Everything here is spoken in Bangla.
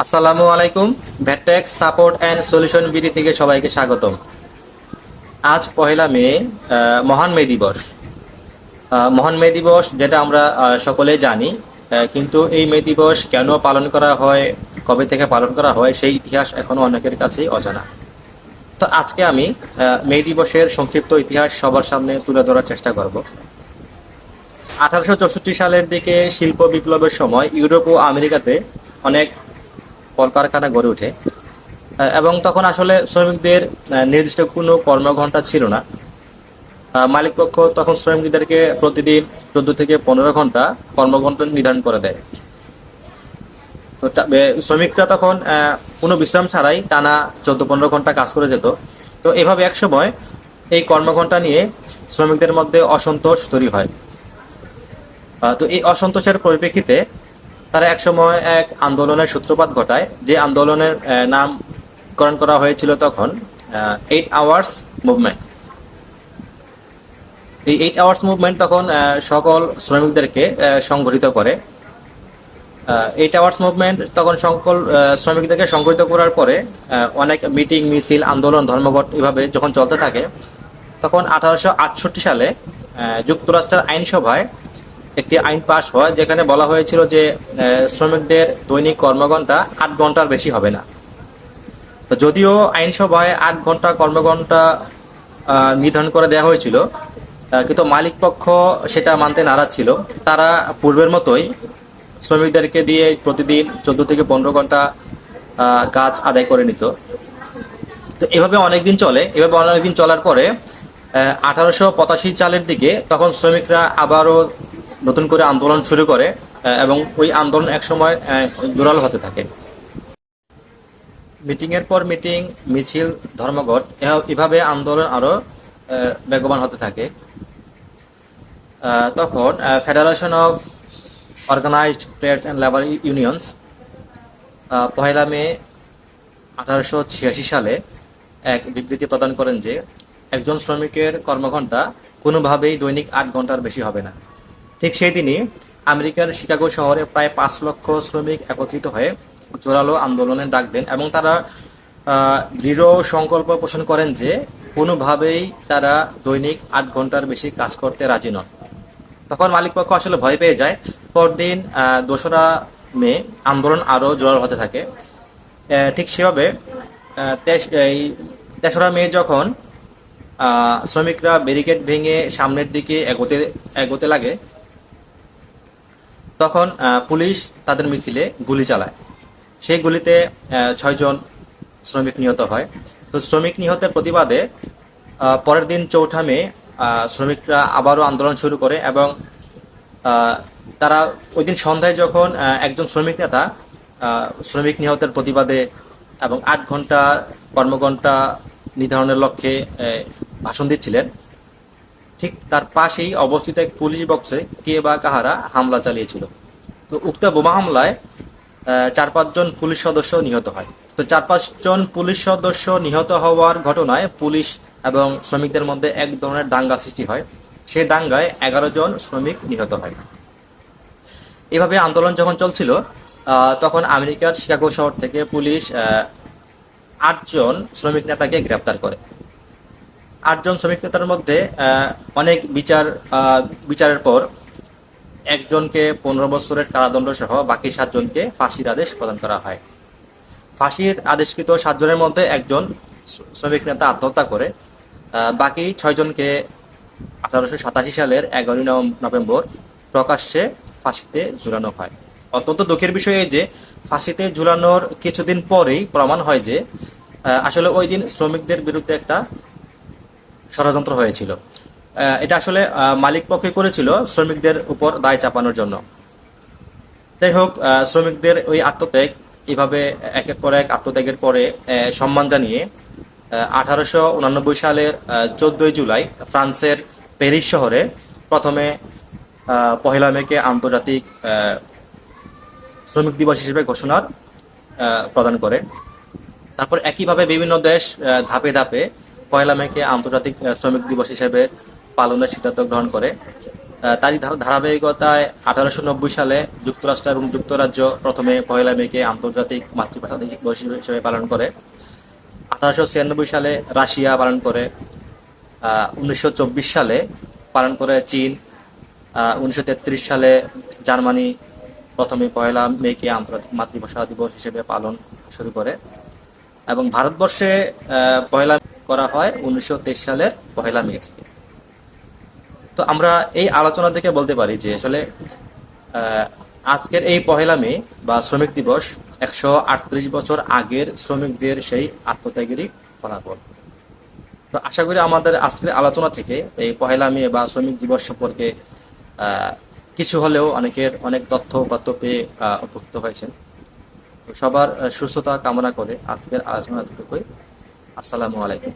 আসসালামু আলাইকুম। ভেটেক্স সাপোর্ট অ্যান্ড সলিউশন বিডি থেকে সবাইকে স্বাগতম। আজ পহেলা মে, মহান মে দিবস। মহান মে দিবস যেটা আমরা সকলেই জানি, কিন্তু এই মে দিবস কেন পালন করা হয়, কবে থেকে পালন করা হয়, সেই ইতিহাস এখনো অনেকের কাছেই অজানা। তো আজকে আমি মে দিবসের সংক্ষিপ্ত ইতিহাস সবার সামনে তুলে ধরার চেষ্টা করব। 1864 সালের দিকে শিল্প বিপ্লবের সময় ইউরোপ ও আমেরিকাতে অনেক কলকারখানা গড়ে ওঠে, এবং তখন আসলে শ্রমিকদের নির্দিষ্ট কোনো কর্মঘণ্টা ছিল না। মালিকপক্ষ তখন শ্রমিকদেরকে প্রতিদিন 14 থেকে 15 ঘন্টা কর্মঘণ্টা নির্ধারণ করে দেয়। তো শ্রমিকরা তখন কোনো বিশ্রাম ছাড়াই টানা 14-15 ঘন্টা কাজ করে যেত। তো এভাবে এক সময় এই কর্মঘণ্টা নিয়ে শ্রমিকদের মধ্যে অসন্তোষ তৈরি হয়। তো এই অসন্তোষের পরিপ্রেক্ষিতে তারা একসময় এক আন্দোলনের সূত্রপাত ঘটায়, যে আন্দোলনের নামকরণ করা হয়েছিল তখন 8 আওয়ার্স মুভমেন্ট। এই 8 আওয়ার্স মুভমেন্ট তখন সকল শ্রমিকদেরকে সংগঠিত করে। 8 আওয়ার্স মুভমেন্ট তখন সকল শ্রমিকদেরকে সংগঠিত করার পরে অনেক মিটিং, মিছিল, আন্দোলন, ধর্মঘট এভাবে যখন চলতে থাকে, তখন 1868 সালে যুক্তরাষ্ট্রের আইনসভায় একটি আইন পাশ হয়, যেখানে বলা হয়েছিল যে শ্রমিকদের দৈনিক কর্মঘণ্টা 8 ঘন্টার বেশি হবে না। তো যদিও আইনসভায় 8 ঘন্টা কর্মঘণ্টা নির্ধারণ করে দেওয়া হয়েছিল, কিন্তু মালিক পক্ষ সেটা মানতে নারাজ ছিল। তারা পূর্বের মতোই শ্রমিকদেরকে দিয়ে প্রতিদিন 14 থেকে 15 ঘন্টা কাজ আদায় করে নিত। তো এভাবে অনেকদিন চলে। এভাবে অনেকদিন চলার পরে 1885 সালের দিকে তখন শ্রমিকরা আবারও নতুন করে আন্দোলন শুরু করে, এবং ওই আন্দোলন একসময় জোরালো হতে থাকে। মিটিংয়ের পর মিটিং, মিছিল, ধর্মঘট, এভাবে আন্দোলন আরও বেগবান হতে থাকে। তখন federation of organised trades and labour unions পহেলা মে 1886 সালে এক বিবৃতি প্রদান করেন যে একজন শ্রমিকের কর্মঘণ্টা কোনোভাবেই দৈনিক 8 ঘন্টার বেশি হবে না। ঠিক সেই দিনই আমেরিকার শিকাগো শহরে প্রায় 5 লক্ষ শ্রমিক একত্রিত হয়ে জোরালো আন্দোলনের ডাক দেন, এবং তারা দৃঢ় সংকল্প পোষণ করেন যে কোনোভাবেই তারা দৈনিক 8 ঘন্টার বেশি কাজ করতে রাজি নন। তখন মালিকপক্ষ আসলে ভয় পেয়ে যায়। পরদিন 2রা মে আন্দোলন আরও জোরালো হতে থাকে। ঠিক সেভাবে 3রা মে যখন শ্রমিকরা ব্যারিকেড ভেঙে সামনের দিকে এগোতে লাগে, তখন পুলিশ তাদের মিছিলে গুলি চালায়। সেই গুলিতে 6 জন শ্রমিক নিহত হয়। তো শ্রমিক নিহতের প্রতিবাদে পরের দিন 4ঠা মে শ্রমিকরা আবারও আন্দোলন শুরু করে, এবং তারা ওই দিন সন্ধ্যায় যখন একজন শ্রমিক নেতা শ্রমিক নিহতের প্রতিবাদে এবং 8 ঘন্টা কর্মঘণ্টা নির্ধারণের লক্ষ্যে ভাষণ দিচ্ছিলেন, ঠিক তার পাশেই অবস্থিত এক পুলিশ বক্সে কে বা কাহারা হামলা চালিয়েছিল। তো উক্ত বোমা হামলায় 4-5 জন পুলিশ সদস্য নিহত হয়। তো 4-5 জন পুলিশ সদস্য নিহত হওয়ার ঘটনায় পুলিশ এবং শ্রমিকদের মধ্যে এক ধরনের দাঙ্গা সৃষ্টি হয়। সেই দাঙ্গায় 11 জন শ্রমিক নিহত হয়। এভাবে আন্দোলন যখন চলছিল, তখন আমেরিকার শিকাগো শহর থেকে পুলিশ 8 জন শ্রমিক নেতাকে গ্রেপ্তার করে। 8 জন শ্রমিক নেতার মধ্যে অনেক বিচারের পর একজনকে 15 বছরের কারাদণ্ড সহ বাকি 7 জনকে ফাঁসির আদেশ প্রদান করা হয়। ফাঁসির আদেশকৃত 7 জনের মধ্যে একজন শ্রমিক নেতা আত্মহত্যা করে। বাকি 6 জনকে 1887 সালের 11 নভেম্বর প্রকাশ্যে ফাঁসিতে ঝুলানো হয়। অত্যন্ত দুঃখের বিষয় এই যে ফাঁসিতে ঝুলানোর কিছুদিন পরেই প্রমাণ হয় যে আসলে ওই দিন শ্রমিকদের বিরুদ্ধে একটা ষড়যন্ত্র হয়েছিল। এটা আসলে মালিক পক্ষে করেছিল শ্রমিকদের উপর দায় চাপানোর জন্য। যাই হোক, শ্রমিকদের ওই আত্মত্যাগ, এইভাবে একের পর এক আত্মত্যাগের পরে সম্মান জানিয়ে 1889 সালের 14 জুলাই ফ্রান্সের প্যারিস শহরে প্রথমে পহেলা মেকে আন্তর্জাতিক শ্রমিক দিবস হিসেবে ঘোষণা প্রদান করে। তারপর একইভাবে বিভিন্ন দেশ ধাপে ধাপে পহেলা মেকে আন্তর্জাতিক শ্রমিক দিবস হিসেবে পালনের সিদ্ধান্ত গ্রহণ করে। তারই ধারাবাহিকতায় 1890 সালে যুক্তরাষ্ট্র এবং যুক্তরাজ্য প্রথমে 1 মে-কে আন্তর্জাতিক মাতৃভাষা দিবস হিসেবে পালন করে। 1896 সালে রাশিয়া পালন করে। 1924 সালে পালন করে চীন। 1933 সালে জার্মানি প্রথমে 1 মে-কে আন্তর্জাতিক মাতৃভাষা দিবস হিসেবে পালন শুরু করে, এবং ভারতবর্ষে 1 মে করা হয় 1923 সালের 1 মে থেকে। তো আমরা এই আলোচনা থেকে বলতে পারি যে আসলে আজকের এই 1 মে বা শ্রমিক দিবস 138 বছর আগের শ্রমিকদের সেই আত্মত্যাগেরই ফলাফল। তো আশা করি আমাদের আজকের আলোচনা থেকে এই 1 মে বা শ্রমিক দিবস সম্পর্কে কিছু হলেও অনেকের অনেক তথ্য উপাত্ত পেয়ে উপকৃত হয়েছেন। তো সবার সুস্থতা কামনা করে আজকের আলোচনা এতটুকুই। আসসালামু আলাইকুম।